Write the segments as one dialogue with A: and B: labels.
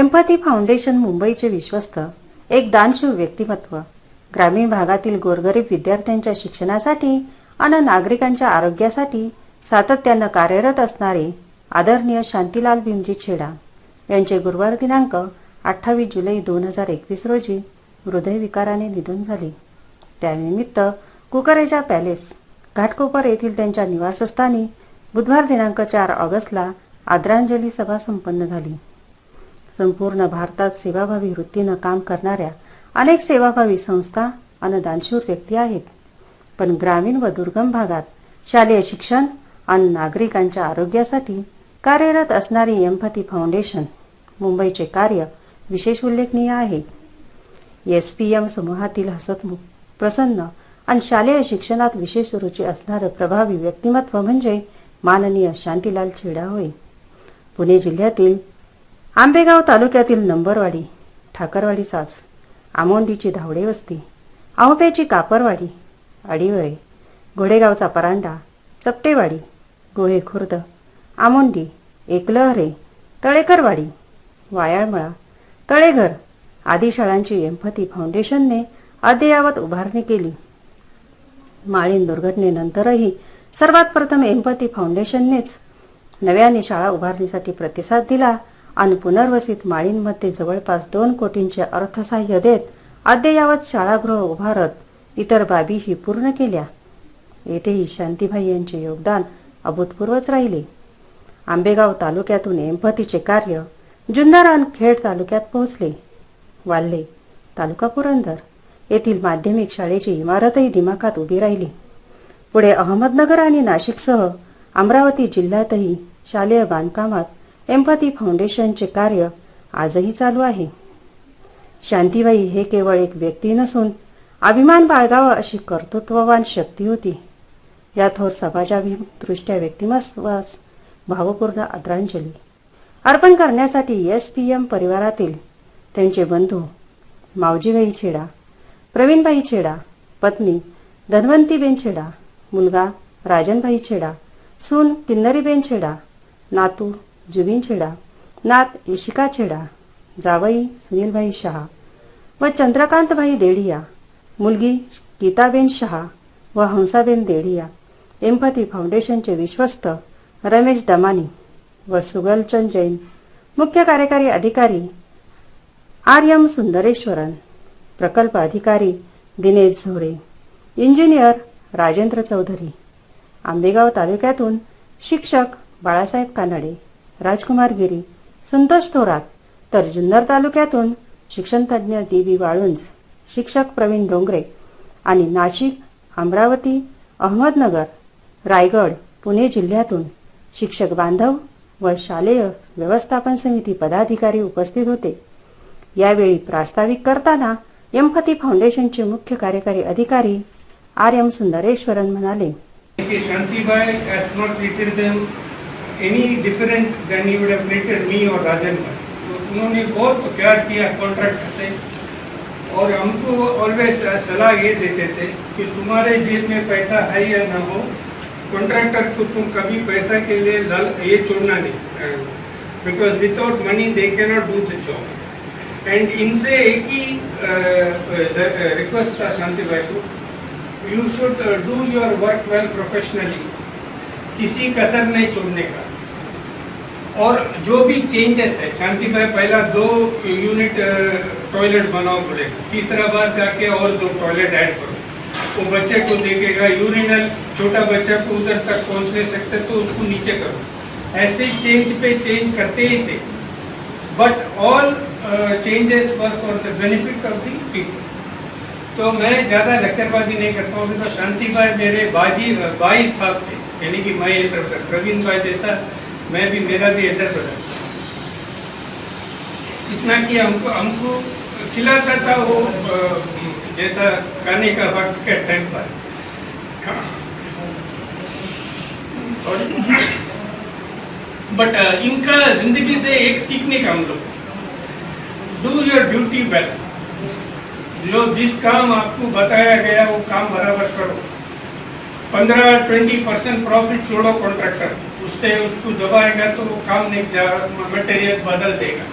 A: Empathy foundation मुंबईचे विश्वस्त एक दानशूर व्यक्तिमत्व, ग्रामीण भागातील गोरगरीब विद्यार्थ्यांच्या शिक्षणासाठी आणि नागरिकांच्या आरोग्यासाठी सातत्यानं कार्यरत असणारे आदरणीय शांतीलाल भीमजी छेडा यांचे गुरुवार दिनांक 28 जुलै 2021 रोजी हृदयविकाराने निधन झाले। त्यानिमित्त कुकरेजा पॅलेस घाटकोपर येथील त्यांच्या निवासस्थानी बुधवार दिनांक 4 ऑगस्टला आदरांजली सभा संपन्न झाली। संपूर्ण भारतात सेवाभावी वृत्तीनं काम करणाऱ्या अनेक सेवाभावी संस्था आणि दानशूर व्यक्ती आहेत, पण ग्रामीण व दुर्गम भागात शालेय शिक्षण आणि नागरिकांच्या आरोग्यासाठी कार्यरत असणारी एम्पॅथी फाउंडेशन मुंबईचे कार्य विशेष उल्लेखनीय आहे। SPM समूहातील हसतमुख, प्रसन्न आणि शालेय शिक्षणात विशेष रुची असणारे प्रभावी व्यक्तिमत्व म्हणजे माननीय शांतीलाल छेडा होय। पुणे जिल्ह्यातील आंबेगाव तालुक्यातील नंबरवाडी, ठाकरवाडी साज, आमोंडीची धावडे वस्ती, आहोप्याची कापरवाडी, अडीवरे, घोडेगावचा परांडा, चपटेवाडी, गोहे खुर्द, आमोंडी, एकलहरे, तळेकरवाडी, वायाळमळा, तळेघर आदी शाळांची एम्पॅथी फाउंडेशनने अद्ययावत उभारणी केली। माळीण दुर्घटनेनंतरही सर्वात प्रथम एम्पॅथी फाउंडेशननेच नव्याने शाळा उभारणीसाठी प्रतिसाद दिला आणि पुनर्वसित माळीणमध्ये जवळपास 2 कोटींचे अर्थसहाय्य देत अद्ययावत शाळागृह उभारत इतर बाबीही पूर्ण केल्या। येथेही शांतीबाई यांचे योगदान अभूतपूर्वच राहिले। आंबेगाव तालुक्यातून एम्पॅथीचे कार्य जुन्नर आणि खेड तालुक्यात पोहोचले। वाल्हे, तालुका पुरंदर येथील माध्यमिक शाळेची इमारतही दिमाखात उभी राहिली। पुढे अहमदनगर आणि नाशिकसह अमरावती जिल्ह्यातही शालेय बांधकामात एम्पॅथी फाउंडेशनचे कार्य आजही चालू आहे। शांतीबाई हे केवळ एक व्यक्ती नसून अभिमान बाळगावा अशी कर्तृत्ववान शक्ती होती। या थोर समाजाभिमुख व्यक्तिमत्वास भावपूर्ण आदरांजली अर्पण करण्यासाठी SPM परिवारातील त्यांचे बंधू मावजीबाई छेडा, प्रवीणबाई छेडा, पत्नी धन्वंतीबेन छेडा, मुलगा राजनभाई छेडा, सून किन्नरीबेन छेडा, नातू जुबीन छेडा, नात इशिका छेडा, जावई सुनीलभाई शहा व चंद्रकांतभाई देडिया, मुलगी गीताबेन शहा व हंसाबेन देडिया, एम्पॅथी फाउंडेशनचे विश्वस्त रमेश दमानी व सुगलचंद जैन, मुख्य कार्यकारी अधिकारी RM सुंदरेश्वरन, प्रकल्प अधिकारी दिनेश झोरे, इंजिनियर राजेंद्र चौधरी, आंबेगाव तालुक्यातून शिक्षक बाळासाहेब कानडे, राजकुमार गिरी, संतोष थोरात, तर जुन्नर तालुक्यातून शिक्षणतज्ञ DB वाळुंज, शिक्षक प्रवीण डोंगरे आणि नाशिक, अमरावती, अहमदनगर, रायगड, पुणे जिल्ह्यातून शिक्षक बांधव व शालेय व्यवस्थापन समिती पदाधिकारी उपस्थित होते। यावेळी प्रास्ताविक करताना एम्पॅथी फाउंडेशनचे मुख्य कार्यकारी अधिकारी RM सुंदरेश्वरन म्हणाले
B: कि Shantibai has not treated them any different than he would have treated me or राजन भाई। तो उन्होंने बहुत प्यार किया कॉन्ट्रैक्ट से और हमको ऑलवेज सलाह ये देते थे कि तुम्हारे जेब में पैसा है या ना हो, कॉन्ट्रैक्टर को तुम कभी पैसा के लिए ये छोड़ना नहीं, because without money they cannot do the job. And इनसे एक ही रिक्वेस्ट था शांतिबाई को, you should do your work well professionally, किसी कसर नहीं छोड़ने का। और जो भी चेंजेस है, शांतिबाई पहला 2 यूनिट टॉयलेट बनाओ बोले, तीसरा बार जाके और 2 टॉयलेट ऐड करो, वो बच्चे को देखेगा यूरिनल, छोटा बच्चा को उधर तक पहुंच नहीं सकते तो उसको नीचे करो। ऐसे चेंज पे चेंज करते ही थे, but all changes were for the benefit of the people. तो मैं ज़्यादा लक्करबाजी नहीं करता हूँ, तो शांतिबाई मेरे भाई साहब थे, यानी कि मैं एल्डर ब्रदर, प्रवीण भाई जैसा मैं भी, मेरा भी एल्डर ब्रदर। इतना कि हमको खिलाता था वो जैसा खाने का वक्त के टाइम पर। बट इनका जिंदगी से एक सीखने का हम लोग, डू योर ड्यूटी वेल। जो जिस काम आपको बताया गया वो काम बराबर करो। 15-20% प्रॉफिट छोड़ो कॉन्ट्रैक्टर, उससे उसको दबाएगा तो वो काम नहीं, मटेरियल बदल देगा।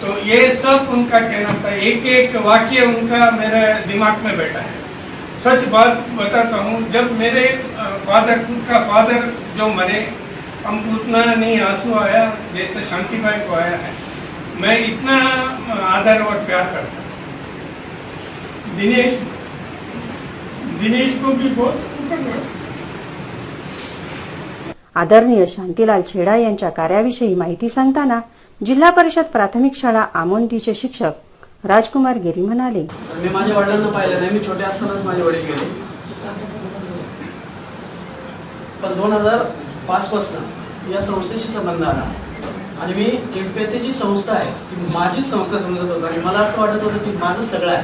B: तो ये सब उनका कहना था, एक एक वाक्य उनका मेरे दिमाग में बैठा है। सच बात बताता हूँ, जब मेरे फादर, उनका फादर जो मरे, हम उतना नहीं आंसू आया जैसे शांतिबाई को आया है। मैं इतना आदर और प्यार करता था। दिनेश को भी बहुत
A: आदरणीय शांतीलाल छेडा यांच्या कार्याविषयी माहिती सांगताना जिल्हा परिषद प्राथमिक शाळा आमोंडीचे शिक्षक राजकुमार गिरी म्हणाले,
C: मी माझ्या वडिलांना पाहिलं नाही, मी छोटे असतानाच माझे वडील गेले, पण 2005 पासून या संस्थेशी संबंध आला आणि मी एम्पॅथी जी संस्था आहे ती माझीच संस्था समजत होतो आणि मला असं वाटत होतं की माझं सगळं आहे.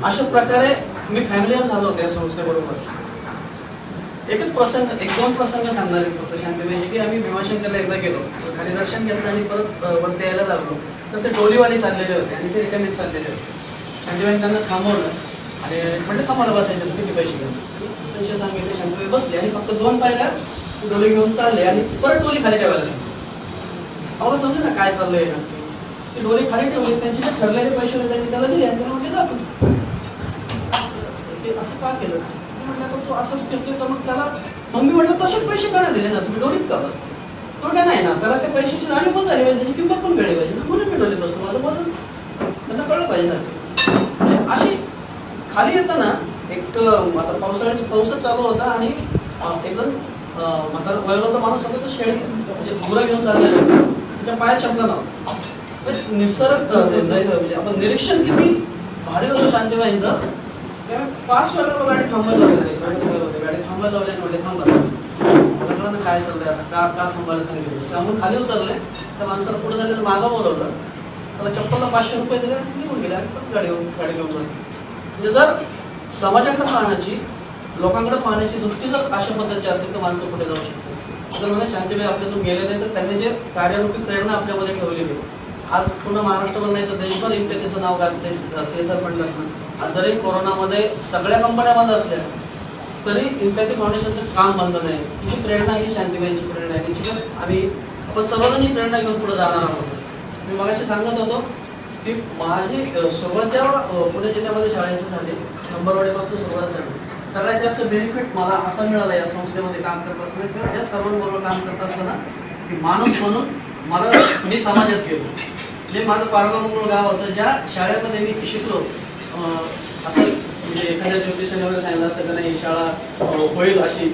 C: अशा प्रकारे मी फॅमिलीवर झालो होतो या संस्थेबरोबर. एकच प्रसंग, एक दोन प्रसंग सांगणार आहे फक्त शांतीबाईंचे, की आम्ही भीमाशंकरला एकदा गेलो, खाली दर्शन घेतलं आणि परत वरती यायला लागलो, तर ते टोलीवाले चाललेले होते आणि ते रिकामीच चाललेले होते. शांतीबाईंनी त्यांना थांबवलं आणि म्हटलं थांबायला बसायचं, किती पैसे घेऊन पैसे सांगितले. शांतीबाई बसले आणि फक्त 2 पायऱ्या डोली घेऊन चालले आणि परत डोली खाली ठेवायला सांगितली. आम्हाला समजे ना काय चाललंय ना, ती डोली खाली ठेवली, त्यांचे जे ठरलेले पैसे होते त्यांनी त्याला दिले आणि त्याला म्हटले जा तू. असं का केलं म्हटलं, आता तू असंच फिरतोय तर मग त्याला, मग मी म्हटलं तसेच पैसे का नाही दिले ना, तुम्ही डोलीत का बसता. थोड्या नाही ना, त्याला त्या पैशाची जाणीव पण झाली पाहिजे, त्याची किंमत पण कळली पाहिजे ना, म्हणून मी डोलीत बसतो. माझं बदल त्यांना कळलं पाहिजे ना. अशी खाली येताना एक, आता पावसाच चालू होता आणि एकदम म्हातारा वयोवृद्ध माणूस होता, तर शेळी म्हणजे गुरं घेऊन चाललेला, त्याच्या पायात चपला नव्हता. निसर्ग म्हणजे आपण निरीक्षण किती भारी होतं शांतीबाईंचं. 5 वेळा गाडी थांबायला लावली, गाडी थांबायला लावली आणि म्हटले थांबा. मला काय चाललंय आता, का थांबायला सांगितलं. त्यामुळे खाली उतरले, त्या माणसाला पुढे झालेलं मागं बोलवलं, त्याला चप्पलला 500 रुपये दिले आणि निघून गेले. गाडी घेऊन बसले. म्हणजे जर समाजाकडे पाहण्याची, लोकांकडे पाहण्याची दृष्टी जर अशा पद्धतीची असेल तर माणसं पुढे जाऊ शकते. जर मला शांतीबाई आपल्यातून गेले नाही, तर त्यांनी जे कार्यरूपी प्रेरणा आपल्यामध्ये ठेवलेली, आज पूर्ण महाराष्ट्रावर नाही तर देशभर एम्पॅथीचं नाव गाजते. CSR फंडातून आज जरी कोरोनामध्ये सगळ्या कंपन्या बंद असल्या तरी एम्पॅथी फाउंडेशनचं काम बंद नाही. ही प्रेरणा ही शांतीबाईंची प्रेरणा आहे. निश्चितच आपण सर्वजण ही प्रेरणा घेऊन पुढे जाणार आहोत. मी मगाशी सांगत होतो की माझी सुरुवात जेव्हा पुणे जिल्ह्यामध्ये शाळेची झाली, नंबरवाडीपासून सुरुवात झाली, सगळ्यात जास्त बेनिफिट मला असा मिळाला या संस्थेमध्ये काम करत असताना किंवा या सर्वांबरोबर काम करत असताना की माणूस म्हणून मला, मी समाजात गेलो. जे माझं पारगाव गाव होतं, ज्या शाळेमध्ये मी शिकलो, असं म्हणजे एखाद्या ज्योतिषाने वगैरे सांगितलं असतं का नाही ही शाळा होईल अशी,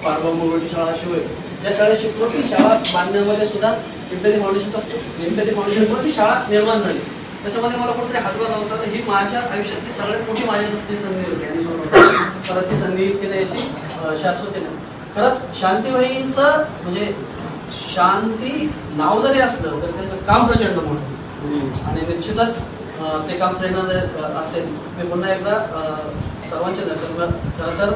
C: पारगाव शाळा अशी होईल, ज्या शाळेत शिकलो ती शाळा बांधण्यामध्ये सुद्धा एम्पॅथी फाउंडेशनमुळे ती शाळा निर्माण झाली. त्याच्यामध्ये मला कुठेतरी हातभार लावता, तर ही माझ्या आयुष्यातली सगळ्यात मोठी माझ्या दृष्टीने संधी होती आणि परत ती संधी की याची शाश्वती नाही. खरंच शांतीबाईंचं म्हणजे शांती नाव जरी असलं तर त्यांचं काम प्रचंड मोठं आणि निश्चितच ते काम प्रेरणादायक असेल. मी पुन्हा एकदा सर्वांचे खरं तर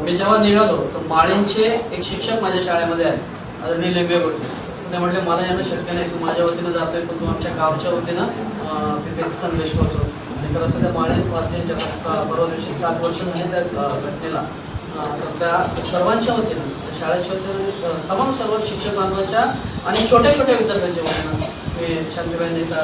C: मी जेव्हा निघालो तर माळींचे एक शिक्षक माझ्या शाळेमध्ये आहेत, आदरणीय लिंबे होते. ते म्हटले मला येणं शक्य नाही, तू माझ्या वतीनं जातोय पण तू आमच्या गावच्या वतीनं तिथे संदेश पोहोचव. आणि खरं तर त्या माळीवासियांच्या परवा दिवशी 7 वर्ष झाले त्या घटनेला. तर त्या सर्वांच्या वतीनं, शाळेच्या वतीनं, तमाम सर्व शिक्षक बांधवांच्या आणि छोट्या छोट्या विद्यार्थ्यांच्या वतीनं मी शांतीबाईंना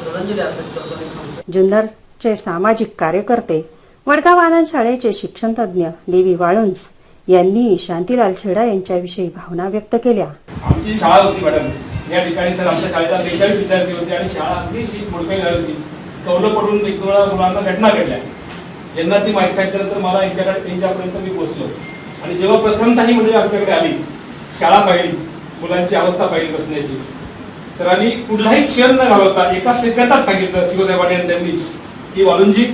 C: श्रद्धांजली अर्पित करतो.
A: जुन्नरचे सामाजिक कार्यकर्ते, वडगाव आनंद शाळेचे शिक्षण तज्ज्ञ देवी वाळुंज यांनी शांतीलाल छेडा यांच्याविषयी भावना व्यक्त केल्या.
D: आमची शाळा होती मॅडम, या ठिकाणी सर आमच्या शाळेला 43 विद्यार्थी होते आणि शाळा अगदी मोडकळी झाली होती. कौलं पडून 1-2 वेळा मुलांना घटना घडल्या. यांना ती माहिती सांगितल्यानंतर मला त्यांच्यापर्यंत मी पोहोचलो आणि जेव्हा प्रथमतः ही मंडळी आमच्याकडे आली, शाळा पाहिली, मुलांची अवस्था पाहिली बसण्याची, सरांनी कुठलाही क्षण न घालवता 1 सेकंदात सांगितलं शिवसाहेबांनी त्यांनी की वालुंजी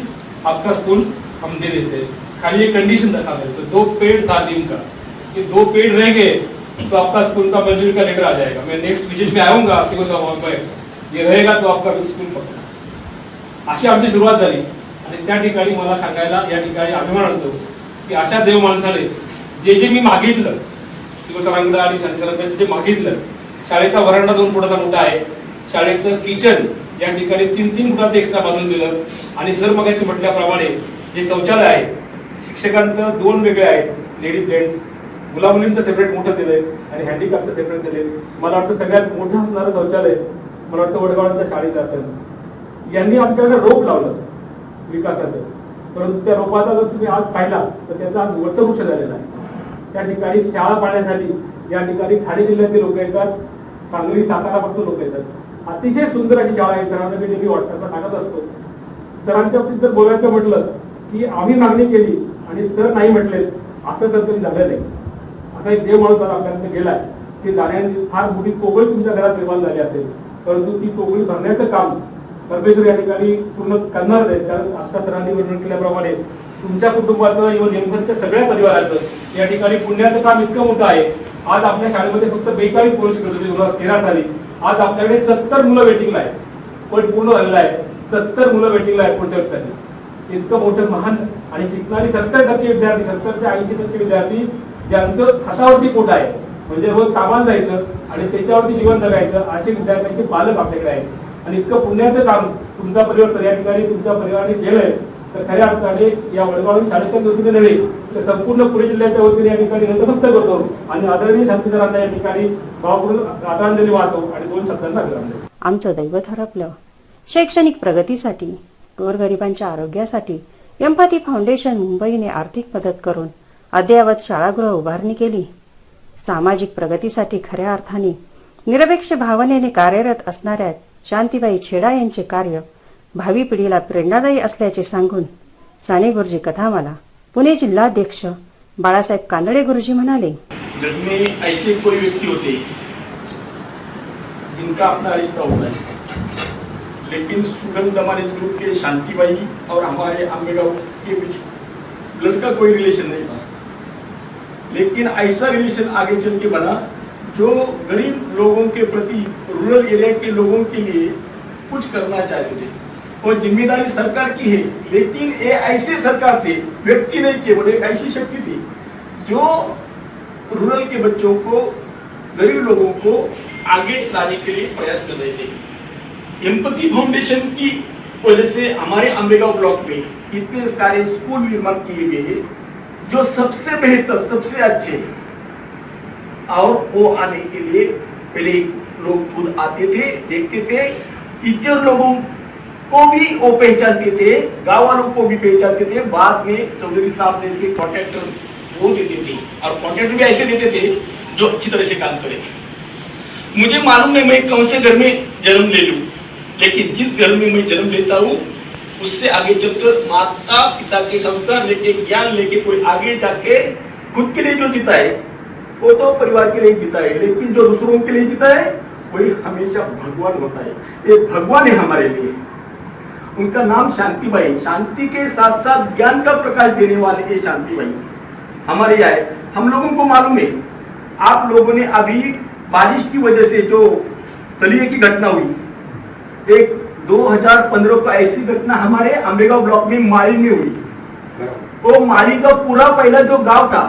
D: आपका स्कूल हम दे देते हैं, खाली एक कंडीशन रखा है, तो 2 पेड़ तालीम का, कि 2 पेड़ रह गए तो आपका स्कूल का मंजूरी का लेटर आ जाएगा. मैं नेक्स्ट विजिट में आऊंगा शिवसाहेब में, ये रहेगा तो आपका स्कूल पक्का. अशी आमची सुरुवात झाली आणि त्या ठिकाणी मला सांगायला या ठिकाणी अभिमान वाटतो की अशा देव माणसाने जे मी मागितलं, शिवसरांकडे आणि शांतीसरांकडे जे मागितलं, शाळेचा वरांडा 2 फुटाचा मोठा आहे, शाळेचं किचन या ठिकाणी 3-3 फुटाचं एक्स्ट्रा बांधून दिलं आणि सर मगाशी म्हटल्याप्रमाणे जे शौचालय आहे, शिक्षकांचं 2 वेगळे आहेत, लेडीज जेंट्स, मुला मुलींचं सेपरेट मोठं दिलंय आणि हँडिकॅपचं सेपरेट दिलंय. मला वाटतं सगळ्यात मोठं असणारं शौचालय
E: मला वाटतं वडगावांच्या शाळेत असेल, यांनी आमच्याकडे रोप लावलं विकासाचं, परंतु त्या रोपाचा जर तुम्ही आज पाहिला तर त्याचा आज वटवृक्ष झालेला आहे. त्या ठिकाणी शाळा पाहण्यासाठी या ठिकाणी ठाणे जिल्ह्यातील लोक येतात, सांगली सातारापासून लोक येतात. अतिशय सुंदर अशी शाळा आहे. सरांना मी नेहमी व्हॉट्सअपला टाकत असतो. सरांच्या बाबतीत जर बोलायचं म्हटलं की आम्ही मागणी केली आणि सर नाही म्हटले, असं जर तरी झालं नाही. असा एक देव माणूस आपल्याकडे गेलाय की जाण्याची फार मोठी पोगळी तुमच्या घरात निर्माण झाली असेल, परंतु ती पोगळी भरण्याचं काम परमेश्वर या ठिकाणी पूर्ण करणार आहे. कारण आता सरांनी वर्णन केल्याप्रमाणे तुमच्या कुटुंबाचं किंवा नेमकं सगळ्या परिवाराचं या ठिकाणी पुण्याचं काम इतकं मोठं आहे. आज आपल्या शाळेमध्ये फक्त 42 मुलं शिकत होती 2013 साली. आज आपल्याकडे 70 मुलं वेटिंगला आहे. पण पूर्ण झालेलं आहे. 70 मुलं वेटिंगला आहे पुढच्या वर्षासाठी. इतकं मोठं महान आणि शिकणारी 70% विद्यार्थी, 70 ते 80% विद्यार्थी ज्यांचं हातावरती पोट आहे, म्हणजे रोज कामाला जायचं आणि त्याच्यावरती जीवन जगायचं, असे विद्यार्थ्यांचे पालक आपल्याकडे आहेत. आणि इतकं पुण्याचं काम तुमचा परिवार सर या ठिकाणी तुमच्या परिवाराने केलंय, तर खऱ्या अर्थाने या वडगाव शाळेच्या वतीने नव्हे तर संपूर्ण पुणे जिल्ह्याच्या वतीने या ठिकाणी नतमस्तक करतो आणि आदरणीय शांती सरांना या ठिकाणी भावपूर्ण आदरांजली वाहतो आणि 2 शब्दांना अभिवादन.
A: आमचं दैवत हरपलं. शैक्षणिक प्रगतीसाठी, गोरगरिबांच्या आरोग्यासाठी एम्पॅथी फाउंडेशन मुंबईने आर्थिक मदत करून अद्ययावत शाळागृह उभारणी केली. सामाजिक प्रगतीसाठी खऱ्या अर्थाने निरपेक्ष भावनेने कार्यरत असणाऱ्या शांतीबाई छेडा यांचे कार्य भावी पिढीला प्रेरणादायी असल्याचे सांगून साने गुरुजी कथामाला पुणे जिल्हाध्यक्ष बाळासाहेब कानडे गुरुजी म्हणाले,
F: जग में ऐसे कोई व्यक्ति होते जिनका अपना रिश्ता होता है, लेकिन सुगम दमानिज ग्रुप के शांतिबाई और हमारे आंबेगांव के बीच ब्लड का कोई रिलेशन नहीं था, लेकिन ऐसा रिलेशन आगे चल के बना जो गरीब लोगों के प्रति, रूरल एरिया के लोगों के लिए कुछ करना चाहते थे. और जिम्मेदारी सरकार की है, लेकिन ये ऐसे सरकार थे, व्यक्ति नहीं केवल एक ऐसी शक्ति थी जो रूरल के बच्चों को, गरीब लोगों को आगे लाने के लिए प्रयास कर रहे थे. एम्पैथी फाउंडेशन की वजह से हमारे आंबेगांव ब्लॉक में इतने सारे स्कूल निर्माण किए गए जो सबसे बेहतर, सबसे अच्छे, और वो आने के लिए पहले लोग खुद आते थे, देखते थे, टीचर लोगों को भी वो पहचानते थे, गांव वालों को भी पहचानते थे. बाद में चौधरी साहब जैसे कॉन्ट्रैक्टर वो देते थे, और कॉन्ट्रैक्टर भी ऐसे देते थे जो अच्छी तरह से काम करे. मुझे मालूम नहीं मैं कौन से घर में जन्म ले लूं, लेकिन जिस घर में मैं जन्म लेता हूँ उससे आगे चलकर माता पिता के संस्कार लेके, ज्ञान लेके कोई आगे जाके खुद के लिए जो जीता है वो तो परिवार के लिए जीता है, लेकिन जो दूसरों के लिए जीता है वही हमेशा भगवान होता है. ये भगवान है हमारे लिए. उनका नाम शांतिबाई, शांति के साथ साथ ज्ञान का प्रकाश देने वाले ये शांतिबाई हमारे यहाँ है. हम लोगों को मालूम है, आप लोगों ने अभी बारिश की वजह से जो तलिए की घटना हुई, एक 2015 का ऐसी घटना हमारे आंबेगांव ब्लॉक में माली में हुई. वो माली का पूरा पहला जो गांव था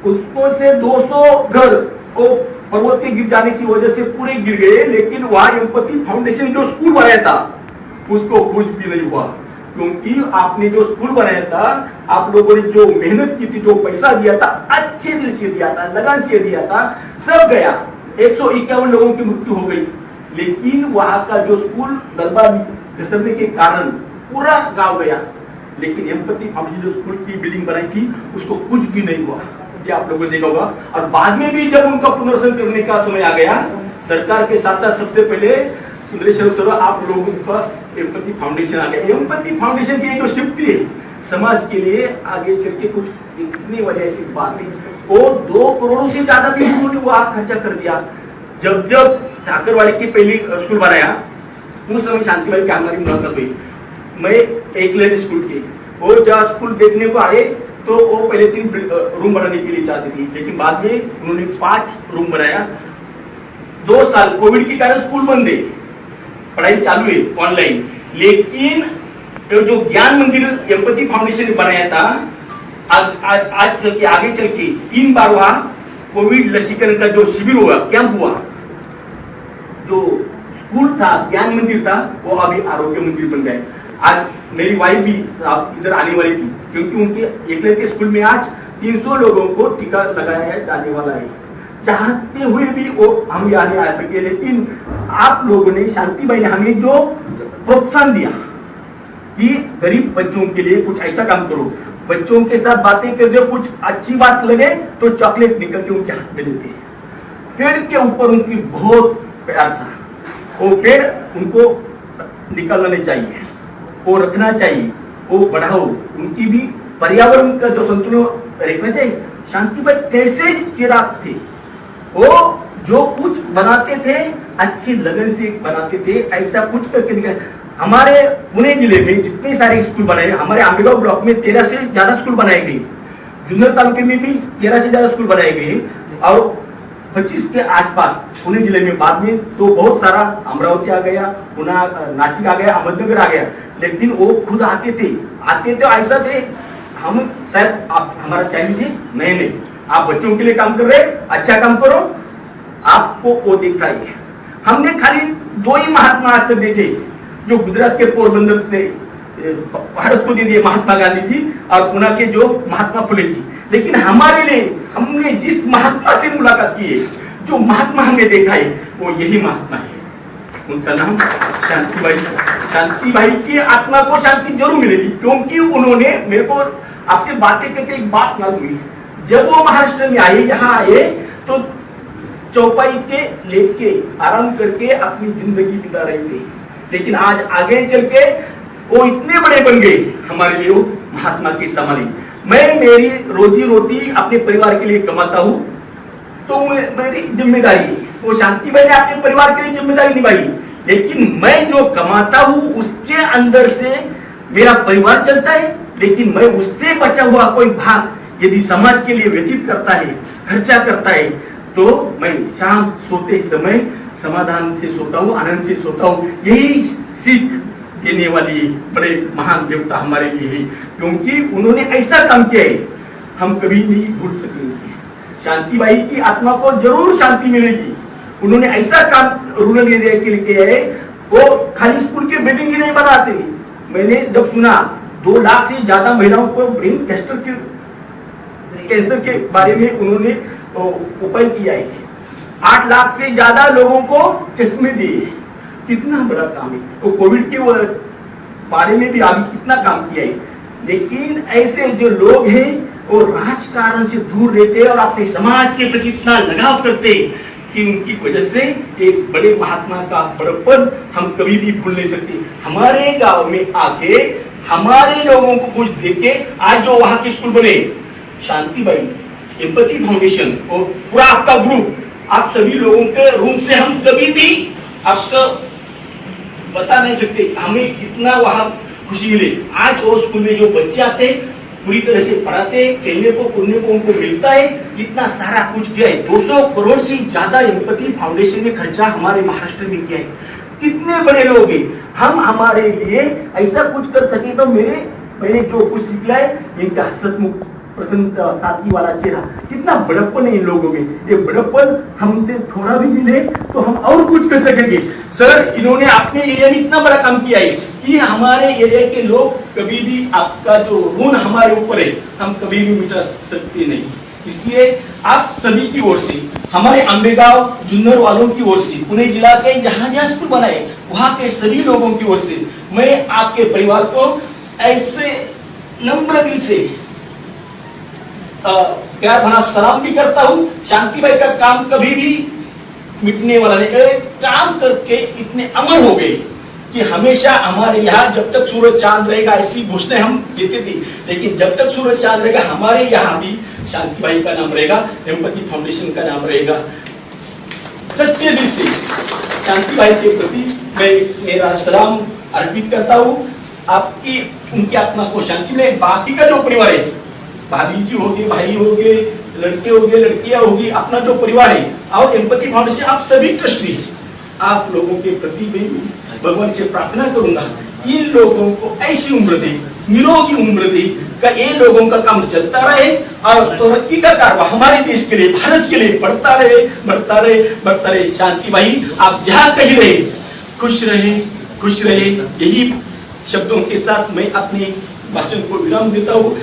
F: उसको से 200 घर वो पर्वत के गिर जाने की वजह से पूरे गिर गए, लेकिन वहां एम्पैथी फाउंडेशन जो स्कूल बनाया था उसको कुछ भी नहीं हुआ, क्योंकि आपने जो स्कूल बनाया था, आप लोगों ने जो मेहनत की थी, जो पैसा दिया था, अच्छे दिल से दिया था, लगन से दिया था, सब गया. 151 लोगों की मृत्यु हो गई, लेकिन वहां का जो स्कूल दरबार घसरने के कारण पूरा गांव गया. लेकिन एम्पैथी फाउंडेशन जो स्कूल की बिल्डिंग बनाई थी उसको कुछ भी नहीं हुआ, ये आप लोगों ने देखा होगा. और बाद में भी जब उनका पुनर्वसन करने का समय आ गया, सरकार के साथ साथ सबसे पहले सुंदरेश्वर सर आप लोगों का एम्पैथी फाउंडेशन आ गया. एम्पैथी फाउंडेशन की जो शक्ति है समाज के लिए आगे चल के कुछ इतनी वजह ऐसी बात नहीं. वो 2 करोड़ से ज्यादा भी उन्होंने वहां खर्चा कर दिया. जब ठाकरवाड़ी की पहली स्कूल बनाया उस समय शांतिबाई की हमारी मुलाकात हुई. मैं एक लेन स्कूल की, वो जहाँ स्कूल देखने को आए तो वो पहले 3 रूम बनाने के लिए चाहती थी, लेकिन बाद में उन्होंने 5 रूम बनाया. 2 साल कोविड के कारण स्कूल बंद है, पढ़ाई चालू है ऑनलाइन, लेकिन जो ज्ञान मंदिर एम्पैथी फाउंडेशन ने बनाया था, आज चल के आगे चल के 3 बार वहां कोविड लसीकरण का जो शिविर हुआ, कैंप हुआ. जो स्कूल था, ज्ञान मंदिर था, वो अभी आरोग्य मंदिर बन गए. आज मेरी वाइफ भी इधर आने वाली थी, क्योंकि उनके एकले के स्कूल में आज 300 लोगों को टीका लगाया जाने वाला है. चाहते हुए भी वो हम यहाँ आ सके, लेकिन आप लोगों ने, शांतिबाई ने हमें जो प्रोत्साहन दिया कि गरीब बच्चों के लिए कुछ ऐसा काम करो, बच्चों के साथ बातें कर, जो कुछ अच्छी बात लगे तो चॉकलेट निकल के उनके हाथ में देते हैं। पेड़ के ऊपर उनकी बहुत प्यार था, वो पेड़ उनको निकालना नहीं चाहिए, वो रखना चाहिए, वो बढ़ाओ, उनकी भी पर्यावरण का जो संतुलन रखना चाहिए। शांतिबाई कैसे चिराग थे, वो जो कुछ बनाते थे अच्छी लगन से बनाते थे, ऐसा कुछ करके निकल। हमारे पुणे जिले में जितने सारे स्कूल बनाए, हमारे आंबेगांव ब्लॉक में 13 से ज्यादा स्कूल बनाए गए, जुन्नर तालुके में भी 13 से ज्यादा स्कूल बनाए गए और 25 के आसपास पुणे जिले में। बाद में तो बहुत सारा अमरावती आ गया, पुणे नासिक आ गया, अहमदनगर आ गया, लेकिन वो खुद आते थे ऐसा थे, हम शायद आप हमारा चैलेंज है, नहीं आप बच्चों के लिए काम कर रहे, अच्छा काम करो, आपको वो दिखता है। हमने खाली 2 ही महात्मा आज तक देखे जो गुजरात के पोरबंदर से भारत को दे दिए, महात्मा गांधी जी और पुणे के जो महात्मा फुले जी। लेकिन हमारे लिए हमने जिस महात्मा से मुलाकात की है, जो महात्मा हमने देखा है, वो यही महात्मा है, उनका नाम शांतिबाई। शांतिबाई की आत्मा को शांति जरूर मिलेगी, क्योंकि उन्होंने मेरे को आपसे बातें करके एक बात मालूम हुई। जब वो महाराष्ट्र में आए, यहाँ आए तो चौपाई के लेके आराम करके अपनी जिंदगी बिता रहे थे, लेकिन आज आगे चल के वो इतने बड़े बन गए, हमारे लिए वो महात्मा के समान। मैं मेरी रोजी रोटी अपने परिवार के लिए कमाता हूँ, तो मेरी जिम्मेदारी है, वो शांतिबाई ने अपने परिवार के लिए जिम्मेदारी निभाई, लेकिन मैं जो कमाता हूँ उसके अंदर से मेरा परिवार चलता है, लेकिन मैं उससे बचा हुआ कोई भाग यदि समाज के लिए व्यतीत करता है, खर्चा करता है, तो मैं शाम सोते समय समाधान से सोता हूँ, आनंद से सोता हूँ। यही सीख देने वाली बड़े महान देवता हमारे लिए है, क्योंकि उन्होंने ऐसा काम किया है, हम कभी नहीं भूल सकेंगे। शांतिबाई की आत्मा को जरूर शांति मिलेगी। उन्होंने ऐसा काम रूरल एरिया के लिए किया है, वो खाली स्कूल के बिल्डिंग ही नहीं बनाते। मैंने जब सुना 2 लाख से ज्यादा महिलाओं को ब्रेन कैंसर के बारे में उन्होंने उपाय किया है, 8 लाख से ज्यादा लोगों को चश्मे दिए, कितना बड़ा काम है। वो कोविड के बारे में भी अभी कितना काम किया है, लेकिन ऐसे जो लोग हैं वो राजकारण से दूर रहते और अपने समाज के प्रति इतना लगाव करते कि उनकी वजह से एक बड़े महात्मा का बड़प्पन हम कभी भी भूल नहीं सकते। हमारे गांव में आके हमारे लोगों को कुछ देके आज जो वहां के स्कूल बने, शांतिबाई, एम्पैथी फाउंडेशन और पूरा आपका ग्रुप, आप सभी लोगों के रूम से हम कभी भी आपको बता नहीं सकते हमें कितना वहां खुशी मिले। आज वो स्कूल में जो बच्चे आते पूरी तरह से पढ़ाते, खेलने को कूदने को उनको मिलता है, इतना सारा कुछ किया है। 200 करोड़ से ज्यादा एम्पैथी फाउंडेशन ने खर्चा हमारे महाराष्ट्र में किया है। कितने बड़े लोग हैं, हम हमारे लिए ऐसा कुछ कर सके तो मैंने जो कुछ सीखा है, इनका हसमुख प्रसन्न साथी वाला चेहरा, कितना बड़प्पन है इन लोगों में। ये बड़प्पन हमसे थोड़ा भी मिले तो हम और कुछ कर सकेंगे। सर, इन्होंने अपने एरिया में इतना बड़ा काम किया है कि हमारे एरिया के लोग कभी भी आपका जो ऋण हमारे ऊपर है, हम कभी भी मिटा सकते नहीं। इसलिए आप सभी की ओर से, हमारे आंबेगांव जुन्नर वालों की ओर से, पुणे जिला के जहां जहां स्कूल बनाए वहां के सभी लोगों की ओर से मैं आपके परिवार को ऐसे नम्र दिल से प्यार भरा सलाम भी करता हूं। शांतिबाई का काम कभी भी मिटने वाला नहीं। काम करके इतने अमर हो गए कि हमेशा हमारे यहाँ जब तक सूरज चांद रहेगा, ऐसी घोषणा हम देते थे, लेकिन जब तक सूरज चांद रहेगा हमारे यहाँ भी शांतिबाई का नाम रहेगा, एम्पैथी फाउंडेशन का नाम रहेगा। सच्चे दिल से शांतिबाई के प्रति मैं मेरा सलाम अर्पित करता हूँ। आपकी उनकी आत्मा को शांति में। बाकी का जो परिवार है, भाभी जी होगी, भाई होंगे, लड़के होंगे, लड़कियां होगी, अपना जो परिवार है और एम्पैथी फाउंडेशन, आप सभी ट्रस्टी हैं, आप लोगों के प्रति मैं भगवान से प्रार्थना करूंगा इन लोगों को ऐसी उम्र दे, निरोगी उम्र दे, का ये लोगों का काम चलता रहे और तरक्की का कारवा हमारे देश के लिए, भारत के लिए बढ़ता रहे, बढ़ता रहे, बढ़ता रहे। शांतिबाई, आप जहाँ कहीं रहे, खुश रहे, खुश रहे। यही शब्दों के साथ मैं अपने भाषण को विराम देता हूँ।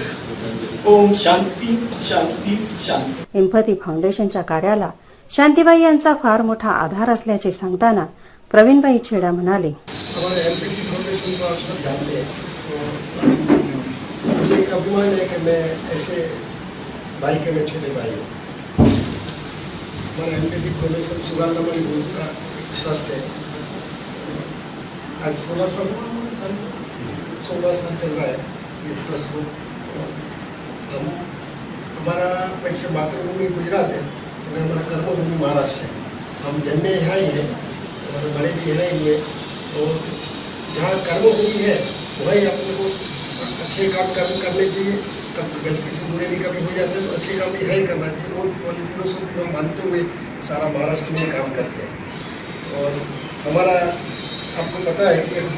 F: ओम शांती शांती शांती।
A: एम्पॅथी फाउंडेशनच्या कार्याला शांतीबाई यांचा फार मोठा आधार असल्याचे सांगताना प्रवीणभाई छेडा म्हणाले,
G: हमारे एमपीटी फाउंडेशन को आप सब जानते हैं। तो मुझे एक अभिमान है कि मैं ऐसे भाई के मैं छोटे भाई हूँ। हमारा एमपीटी फाउंडेशन सुगालनामानी ग्रुप का ट्रस्ट है। आज 16 साल चल रहा है ये ट्रस्ट को। हम हमारा वैसे मातृभूमि गुजरात है, तो हमारा कर्मभूमि महाराष्ट्र है। हम जन्मे यहाँ ही हैं, हमारे बड़े भी यहाँ ही हुए। और जहाँ कर्मभूमि है वही अपने को अच्छे काम करने चाहिए। कब गलती से बुरे भी कभी हो जाते हैं तो अच्छे काम भी है ही करना चाहिए। वो फिलोसफी को मानते हुए सारा महाराष्ट्र में काम करते हैं। और हमारा आपको पता है कि हम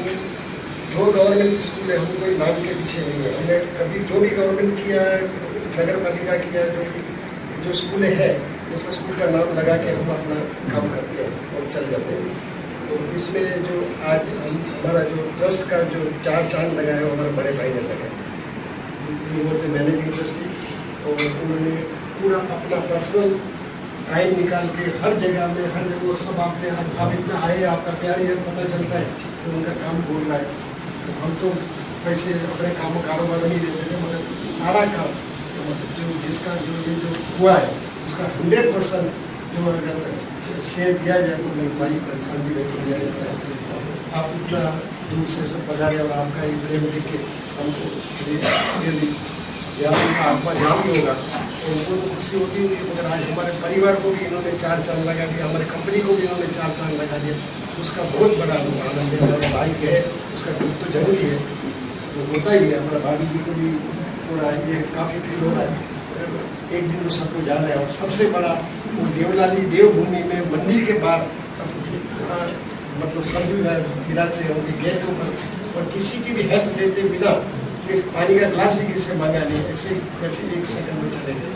G: जो गवर्नमेंट स्कूल है, हम कोई नाम के पीछे नहीं है। हमने कभी जो भी गवर्नमेंट किया, नगर पालिका किया, जो स्कूलें हैं उस स्कूल का नाम लगा के हम अपना काम करते हैं और चल जाते हैं। तो इसमें जो आज हमारा जो ट्रस्ट का जो 4 चांद लगाया है वो हमारे बड़े भाई ने लगाया। वो से मैनेजिंग ट्रस्टी, और उन्होंने पूरा अपना पर्सनल टाइम निकाल के हर जगह वो सब आपने आज आप इतना आए, आपका प्यार ये पता चलता है कि उनका काम बोल रहा है। तो हम तो वैसे अपने काम कारोबार नहीं देते थे, मगर सारा काम मतलब जो जिसका जो हुआ है उसका 100% जो अगर शेयर किया जाए तो मेरे भाई परेशान भी नहीं किया जाता है। आप इतना दूर से सब पधारे और आपका ये प्रेम देख के हमको यदि आत्मा जान भी होगा तो उनको तो खुशी होती है। मगर आज हमारे परिवार को भी इन्होंने 4 चांद लगा दिया, हमारे कंपनी को भी इन्होंने 4 चांद लगा दिया, उसका बहुत बड़ा आनंद है। हमारे भाई है उसका दुख तो जरूरी है, तो होता ही है। हमारा भाभी जी को भी थोड़ा ये काफ़ी फील हो रहा है। एक दिन तो सबको जाना है। और सबसे बड़ा वो देवलाली देवभूमि में मंदिर के बाहर मतलब सब विराजते हैं उनके गेट के ऊपर, और किसी की भी हेल्प लेते बिना पानी का ग्लास भी किसी से मांगा नहीं, ऐसे ही 1 सेकंड में चले गए।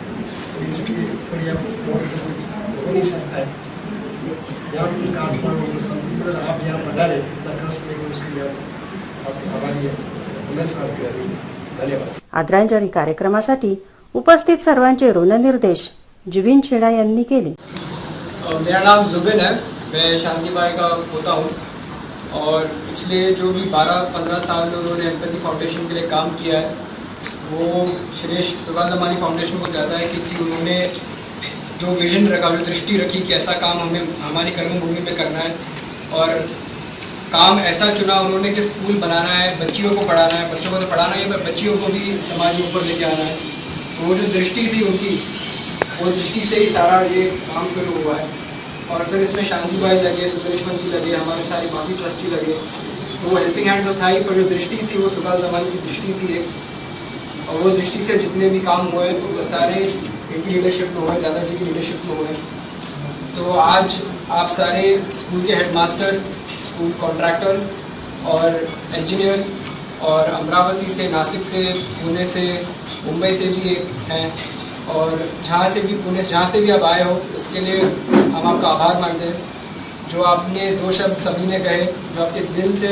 G: तो इसकी बढ़िया कुछ हो नहीं सकता है। जहाँ भी उनका आत्मा को शांति मिले, आप यहाँ पधारे इतना कष्ट लेकर उसके लिए आप आभारी है। हमेशा आपके धन्यवाद।
A: आदरांजली कार्यक्रमासाठी उपस्थित सर्वांचे ऋणनिर्देश जुबिन छेडा यांनी केले।
H: मेरा नाम जुबिन है, मैं शांतिबाई का पोता हूँ। और पिछले जो भी 12-15 साल में उन्होंने एम्पैथी फाउंडेशन के लिए काम किया है वो श्री सुगालनामानी फाउंडेशन को जाता है, क्योंकि उन्होंने जो विजन रखा, जो दृष्टि रखी कि ऐसा काम हमें हमारी कर्मभूमि पे करना है, और काम ऐसा चुना उन्होंने कि स्कूल बनाना है, बच्चियों को पढ़ाना है। बच्चों को तो पढ़ाना ही है पर बच्चियों को भी समाज के ऊपर लेके आना है। तो वो जो दृष्टि थी उनकी, वो दृष्टि से ही सारा ये काम शुरू हुआ है। और फिर इसमें शांतिबाई लगे, सुंदरेश्वर जी लगे, हमारे सारे बाकी ट्रस्टी लगे। तो वो हेल्पिंग हैंड तो था ही, पर जो दृष्टि थी वो सुगालनामानी की दृष्टि थी एक। और वो दृष्टि से जितने भी काम हुए वो सारे इनकी लीडरशिप में हुए, दादाजी की लीडरशिप में हुए। तो आज आप सारे स्कूल के हेडमास्टर, स्कूल कॉन्ट्रैक्टर और इंजीनियर, और अमरावती से, नासिक से, पुणे से, मुंबई से भी एक हैं, और जहाँ से भी, पुणे जहाँ से भी आप आए हो उसके लिए हम आपका आभार मानते हैं। जो आपने 2 शब्द सभी ने कहे, जो आपके दिल से,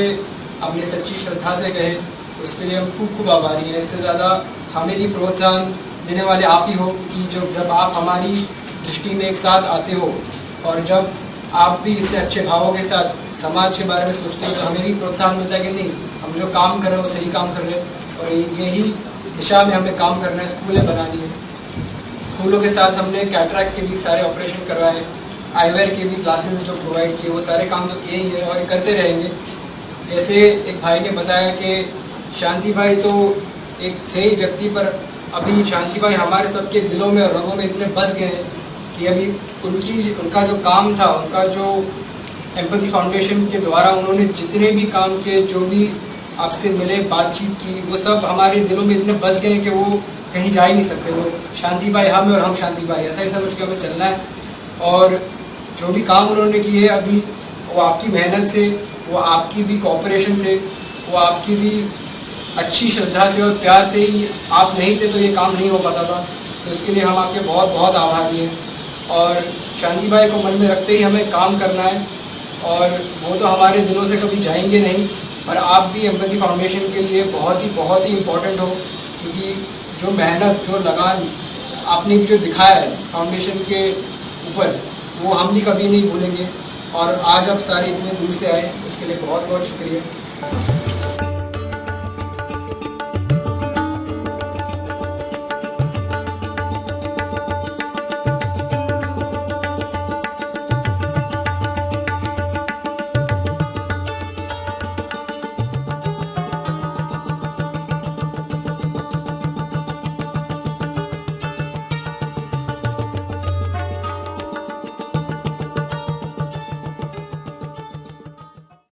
H: अपनी सच्ची श्रद्धा से कहे, उसके लिए हम खूब खूब आभारी हैं। इससे ज़्यादा हमें भी प्रोत्साहन देने वाले आप ही हो कि जब आप हमारी दृष्टि में एक साथ आते हो और जब आप भी इतने अच्छे भावों के साथ समाज के बारे में सोचते हो तो हमें भी प्रोत्साहन मिलता है कि नहीं, हम जो काम कर रहे हैं वो सही काम कर रहे हैं और यही दिशा में हमें काम करना है, स्कूलें बनानी है। स्कूलों के साथ हमने कैटरैक्ट के भी सारे ऑपरेशन करवाए, आईवेयर के भी क्लासेस जो प्रोवाइड किए, वो सारे काम तो किए ही है और करते रहेंगे। जैसे एक भाई ने बताया कि शांतिबाई तो एक थे ही व्यक्ति, पर अभी शांतिबाई हमारे सबके दिलों में और रगों में इतने बस गए हैं कि अभी उनका जो काम था, उनका जो एम्पैथी फाउंडेशन के द्वारा उन्होंने जितने भी काम किए, जो भी आपसे मिले, बातचीत की, वो सब हमारे दिलों में इतने बस गए कि वो कहीं जा ही नहीं सकते। वो शांतिबाई हम और हम शांतिबाई, ऐसा ही समझ के हमें चलना है। और जो भी काम उन्होंने किए अभी, वो आपकी मेहनत से, वो आपकी भी कोऑपरेशन से, वो आपकी भी अच्छी श्रद्धा से और प्यार से ही, आप नहीं थे तो ये काम नहीं हो पाता था। तो इसके लिए हम आपके बहुत बहुत आभारी हैं। और शांतिबाई को मन में रखते ही हमें काम करना है, और वो तो हमारे दिलों से कभी जाएंगे नहीं, पर आप भी एम्पैथी फाउंडेशन के लिए बहुत ही इम्पोर्टेंट हो, क्योंकि जो मेहनत, जो लगान आपने जो दिखाया है फाउंडेशन के ऊपर, वो हम भी कभी नहीं भूलेंगे। और आज आप सारे इतने दूर से आए उसके लिए बहुत बहुत शुक्रिया।